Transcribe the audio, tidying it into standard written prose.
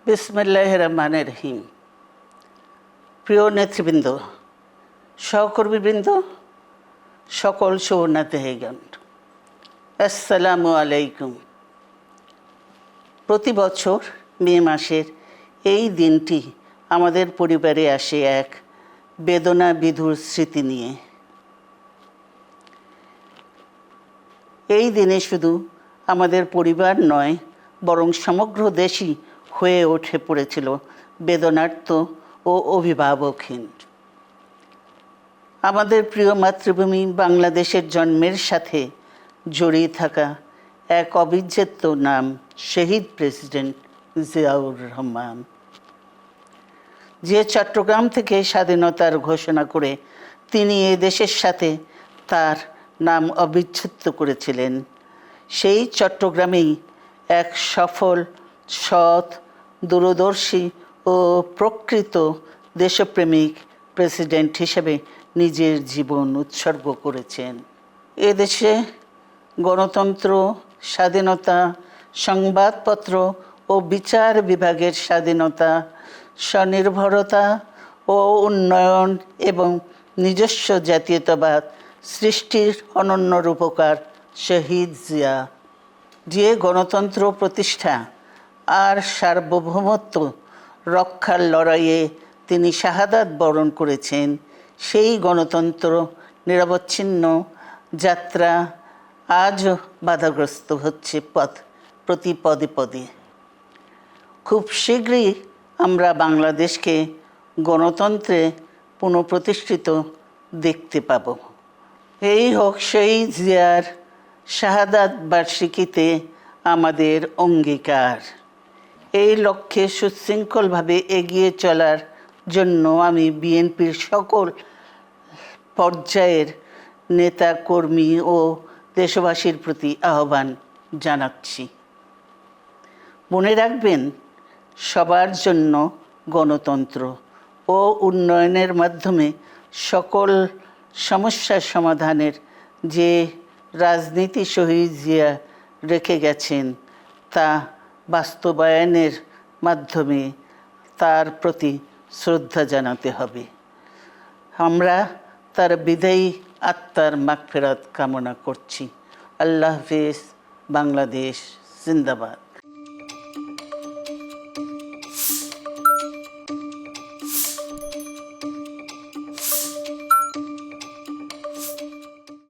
বিসমিল্লাহির রহমানির রহিম। প্রিয় নেতৃবৃন্দ, সহকর্মীবৃন্দ, সকল সুবর্ণাতিথিগণ, আসসালামু আলাইকুম। প্রতি বছর মে মাসের এই দিনটি আমাদের পরিবারে আসে এক বেদনা বিধুর স্মৃতি নিয়ে। এই দিনে শুধু আমাদের পরিবার নয়, বরং সমগ্র দেশই হয়ে উঠে পড়েছিল বেদনার্ত ও অভিভাবকহীন। আমাদের প্রিয় মাতৃভূমি বাংলাদেশের জন্মের সাথে জড়িয়ে থাকা এক অবিচ্ছেদ্য নাম শহীদ প্রেসিডেন্ট জিয়াউর রহমান, যে চট্টগ্রাম থেকে স্বাধীনতার ঘোষণা করে তিনি এ দেশের সাথে তার নাম অবিচ্ছেদ্য করেছিলেন। সেই চট্টগ্রামেই এক সফল, সৎ, দূরদর্শী ও প্রকৃত দেশপ্রেমিক প্রেসিডেন্ট হিসেবে নিজের জীবন উৎসর্গ করেছেন। এদেশে গণতন্ত্র, স্বাধীনতা, সংবাদপত্র ও বিচার বিভাগের স্বাধীনতা, স্বনির্ভরতা ও উন্নয়ন এবং নিজস্ব জাতীয়তাবাদ সৃষ্টির অনন্য রূপকার শহীদ জিয়া, যে গণতন্ত্র প্রতিষ্ঠা আর সার্বভৌমত্ব রক্ষার লড়াইয়ে তিনি শাহাদাত বরণ করেছেন, সেই গণতন্ত্র নিরবচ্ছিন্ন যাত্রা আজও বাধাগ্রস্ত হচ্ছে প্রতি পদে পদে। খুব শীঘ্রই আমরা বাংলাদেশকে গণতন্ত্রে পুনঃপ্রতিষ্ঠিত দেখতে পাব। এই হোক শহীদ জিয়ার শাহাদাত বার্ষিকীতে আমাদের অঙ্গীকার। এই লক্ষ্যে সুশৃঙ্খলভাবে এগিয়ে চলার জন্য আমি বিএনপির সকল পর্যায়ের নেতা কর্মী ও দেশবাসীর প্রতি আহ্বান জানাচ্ছি। মনে রাখবেন, সবার জন্য গণতন্ত্র ও উন্নয়নের মাধ্যমে সকল সমস্যার সমাধানের যে রাজনীতি শহীদ জিয়া রেখে গেছেন, তা বাস্তবায়নের মাধ্যমে তার প্রতি শ্রদ্ধা জানাতে হবে। আমরা তার বিদায়ী আত্মার মাগফিরাত কামনা করছি। আল্লাহ হাফেজ। বাংলাদেশ জিন্দাবাদ।